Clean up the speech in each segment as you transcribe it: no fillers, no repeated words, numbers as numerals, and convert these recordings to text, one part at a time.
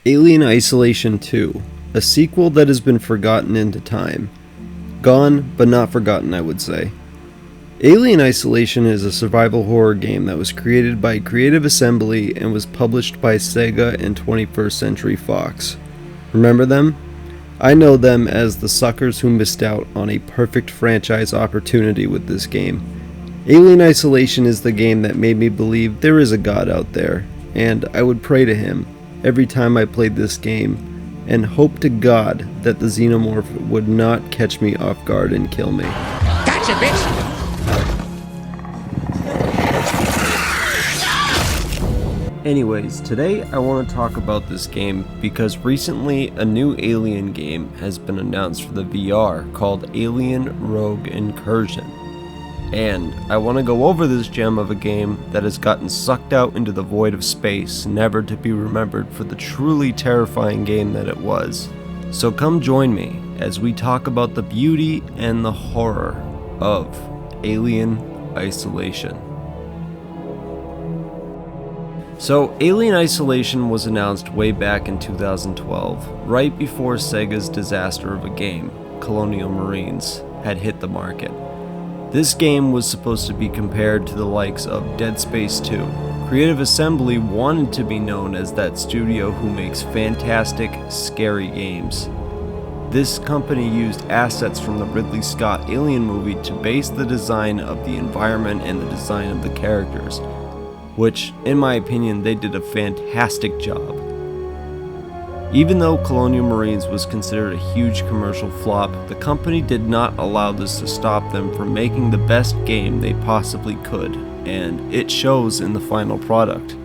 Alien Isolation 2, a sequel that has been forgotten into time. Gone, but not forgotten, I would say. Alien Isolation is a survival horror game that was created by Creative Assembly and was published by Sega and 21st Century Fox. Remember them? I know them as the suckers who missed out on a perfect franchise opportunity with this game. Alien Isolation is the game that made me believe there is a God out there, and I would pray to him every time I played this game, and hope to God that the Xenomorph would not catch me off guard and kill me. Gotcha, bitch! Anyways, today I want to talk about this game because recently a new Alien game has been announced for the VR called Alien Rogue Incursion. And I want to go over this gem of a game that has gotten sucked out into the void of space, never to be remembered for the truly terrifying game that it was. So come join me as we talk about the beauty and the horror of Alien Isolation. So, Alien Isolation was announced way back in 2012, right before Sega's disaster of a game, Colonial Marines, had hit the market. This game was supposed to be compared to the likes of Dead Space 2. Creative Assembly wanted to be known as that studio who makes fantastic, scary games. This company used assets from the Ridley Scott Alien movie to base the design of the environment and the design of the characters, which, in my opinion, they did a fantastic job. Even though Colonial Marines was considered a huge commercial flop, the company did not allow this to stop them from making the best game they possibly could, and it shows in the final product.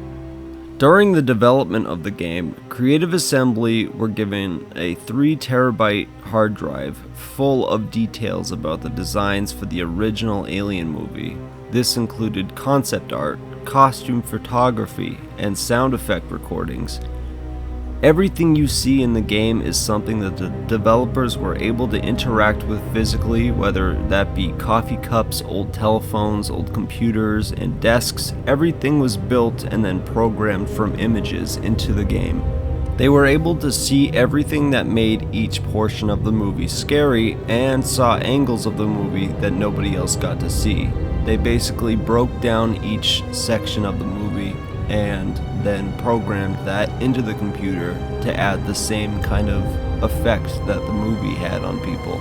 During the development of the game, Creative Assembly were given a 3 terabyte hard drive full of details about the designs for the original Alien movie. This included concept art, costume photography, and sound effect recordings. Everything you see in the game is something that the developers were able to interact with physically, whether that be coffee cups, old telephones, old computers, and desks. Everything was built and then programmed from images into the game. They were able to see everything that made each portion of the movie scary and saw angles of the movie that nobody else got to see. They basically broke down each section of the movie and then programmed that into the computer to add the same kind of effect that the movie had on people.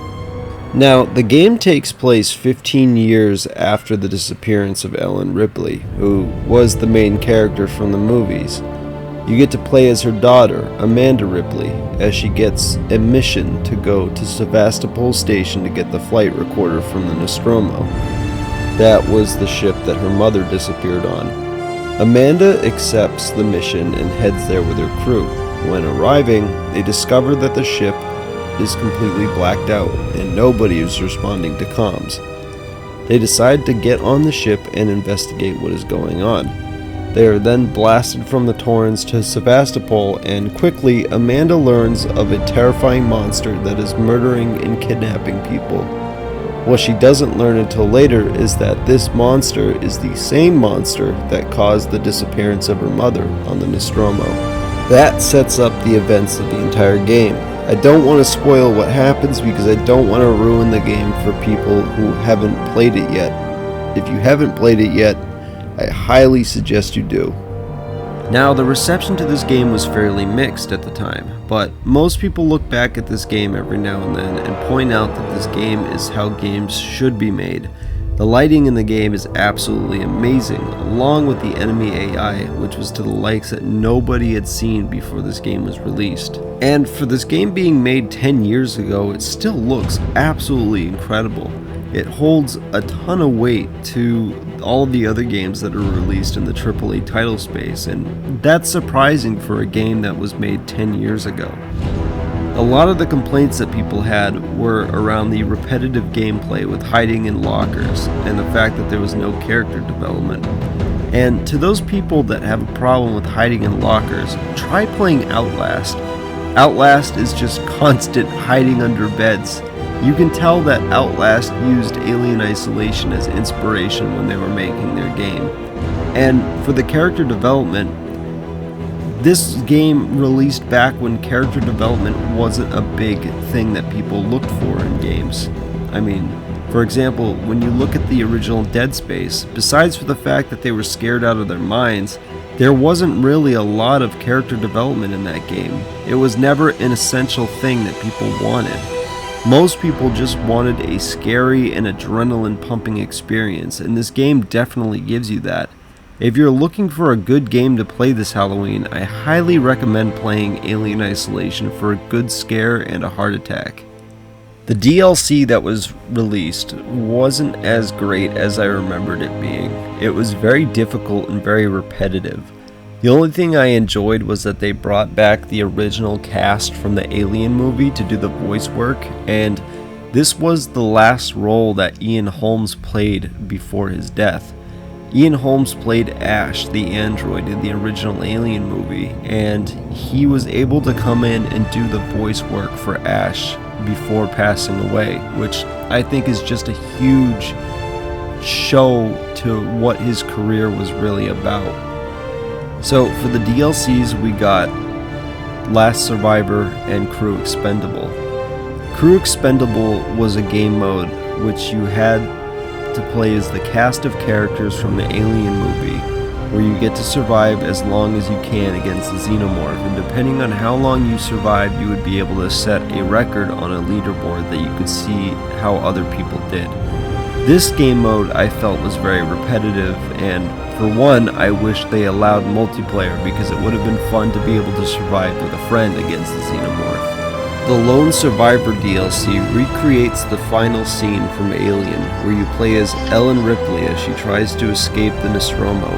Now, the game takes place 15 years after the disappearance of Ellen Ripley, who was the main character from the movies. You get to play as her daughter, Amanda Ripley, as she gets a mission to go to Sevastopol Station to get the flight recorder from the Nostromo. That was the ship that her mother disappeared on. Amanda accepts the mission and heads there with her crew. When arriving, they discover that the ship is completely blacked out and nobody is responding to comms. They decide to get on the ship and investigate what is going on. They are then blasted from the Torrens to Sevastopol, and quickly Amanda learns of a terrifying monster that is murdering and kidnapping people. What she doesn't learn until later is that this monster is the same monster that caused the disappearance of her mother on the Nostromo. That sets up the events of the entire game. I don't want to spoil what happens because I don't want to ruin the game for people who haven't played it yet. If you haven't played it yet, I highly suggest you do. Now, the reception to this game was fairly mixed at the time, but most people look back at this game every now and then and point out that this game is how games should be made. The lighting in the game is absolutely amazing, along with the enemy AI, which was to the likes that nobody had seen before this game was released. And for this game being made 10 years ago, it still looks absolutely incredible. It holds a ton of weight to all of the other games that are released in the AAA title space, and that's surprising for a game that was made 10 years ago. A lot of the complaints that people had were around the repetitive gameplay with hiding in lockers and the fact that there was no character development. And to those people that have a problem with hiding in lockers, try playing Outlast. Outlast is just constant hiding under beds. You can tell that Outlast used Alien Isolation as inspiration when they were making their game. And for the character development, This game released back when character development wasn't a big thing that people looked for in games. I mean, for example, when you look at the original Dead Space, besides for the fact that they were scared out of their minds, there wasn't really a lot of character development in that game. It was never an essential thing that people wanted. Most people just wanted a scary and adrenaline pumping experience, and this game definitely gives you that. If you're looking for a good game to play this Halloween, I highly recommend playing Alien Isolation for a good scare and a heart attack. The DLC that was released wasn't as great as I remembered it being. It was very difficult and very repetitive. The only thing I enjoyed was that they brought back the original cast from the Alien movie to do the voice work, and this was the last role that Ian Holmes played before his death. Ian Holmes played Ash, the android, in the original Alien movie, and he was able to come in and do the voice work for Ash before passing away, which I think is just a huge show to what his career was really about. So for the DLCs, we got Last Survivor and Crew Expendable. Crew Expendable was a game mode which you had to play as the cast of characters from the Alien movie, where you get to survive as long as you can against the xenomorph, and depending on how long you survived, you would be able to set a record on a leaderboard that you could see how other people did. This game mode I felt was very repetitive, and for one, I wish they allowed multiplayer because it would have been fun to be able to survive with a friend against the xenomorph. The Lone Survivor DLC recreates the final scene from Alien, where you play as Ellen Ripley as she tries to escape the Nostromo.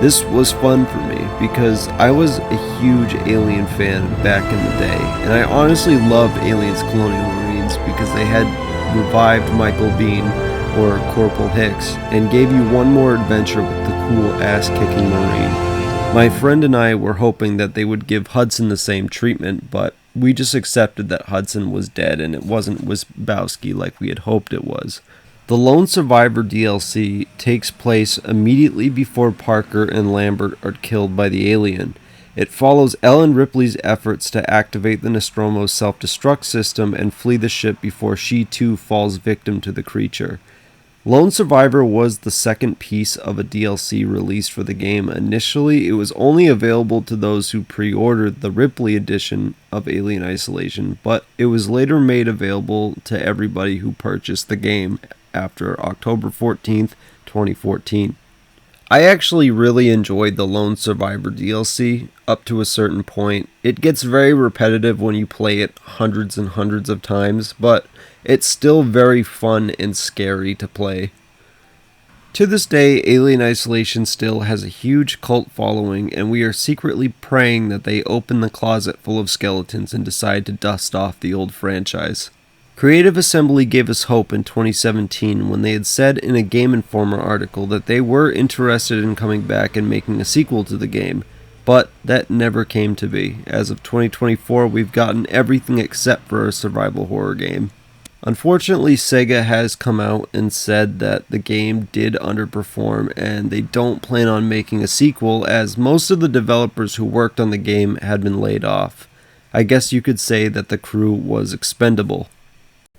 This was fun for me because I was a huge Alien fan back in the day, and I honestly loved Aliens Colonial Marines because they had revived Michael Biehn, or Corporal Hicks, and gave you one more adventure with the cool ass-kicking Marine. My friend and I were hoping that they would give Hudson the same treatment, but we just accepted that Hudson was dead and it wasn't Wisbowski like we had hoped it was. The Lone Survivor DLC takes place immediately before Parker and Lambert are killed by the alien. It follows Ellen Ripley's efforts to activate the Nostromo's self-destruct system and flee the ship before she too falls victim to the creature. Lone Survivor was the second piece of a DLC released for the game. Initially, it was only available to those who pre-ordered the Ripley edition of Alien Isolation, but it was later made available to everybody who purchased the game after October 14th, 2014. I actually really enjoyed the Lone Survivor DLC up to a certain point. It gets very repetitive when you play it hundreds and hundreds of times, but it's still very fun and scary to play. To this day, Alien Isolation still has a huge cult following, and we are secretly praying that they open the closet full of skeletons and decide to dust off the old franchise. Creative Assembly gave us hope in 2017 when they had said in a Game Informer article that they were interested in coming back and making a sequel to the game, but that never came to be. As of 2024, we've gotten everything except for a survival horror game. Unfortunately, Sega has come out and said that the game did underperform and they don't plan on making a sequel, as most of the developers who worked on the game had been laid off. I guess you could say that the crew was expendable.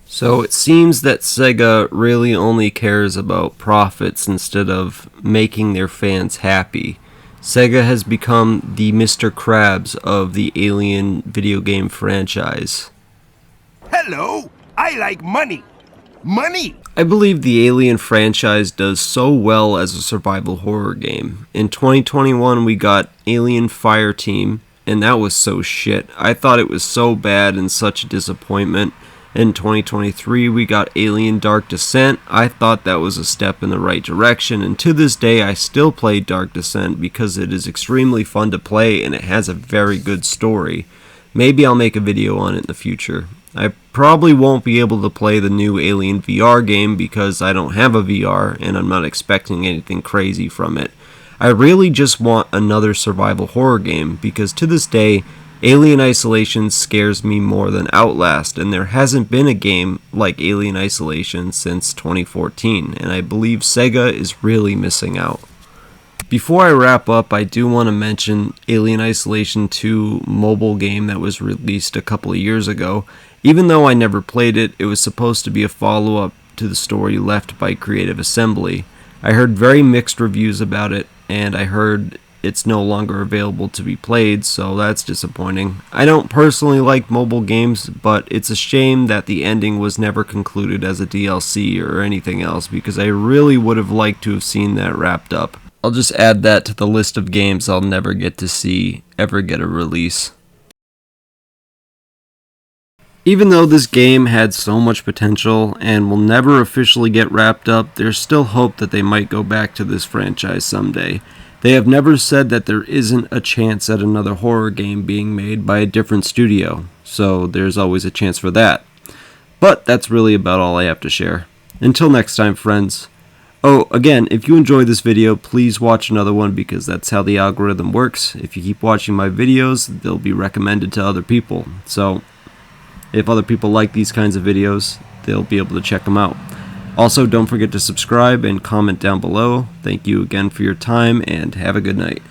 So it seems that Sega really only cares about profits instead of making their fans happy. Sega has become the Mr. Krabs of the Alien video game franchise. Hello! I like money! Money! I believe the Alien franchise does so well as a survival horror game. In 2021 we got Alien Fireteam, and that was so shit. I thought it was so bad and such a disappointment. In 2023 we got Alien Dark Descent. I thought that was a step in the right direction, and to this day I still play Dark Descent because it is extremely fun to play and it has a very good story. Maybe I'll make a video on it in the future. I probably won't be able to play the new Alien VR game because I don't have a VR and I'm not expecting anything crazy from it. I really just want another survival horror game because to this day, Alien Isolation scares me more than Outlast, and there hasn't been a game like Alien Isolation since 2014, and I believe Sega is really missing out. Before I wrap up, I do want to mention Alien Isolation 2 mobile game that was released a couple of years ago. Even though I never played it, it was supposed to be a follow-up to the story left by Creative Assembly. I heard very mixed reviews about it, and I heard it's no longer available to be played, so that's disappointing. I don't personally like mobile games, but it's a shame that the ending was never concluded as a DLC or anything else, because I really would have liked to have seen that wrapped up. I'll just add that to the list of games I'll never get to see ever get a release. Even though this game had so much potential and will never officially get wrapped up, there's still hope that they might go back to this franchise someday. They have never said that there isn't a chance at another horror game being made by a different studio, so there's always a chance for that. But that's really about all I have to share. Until next time, friends. Oh, again, if you enjoyed this video, please watch another one because that's how the algorithm works. If you keep watching my videos, they'll be recommended to other people. So, if other people like these kinds of videos, they'll be able to check them out. Also, don't forget to subscribe and comment down below. Thank you again for your time, and have a good night.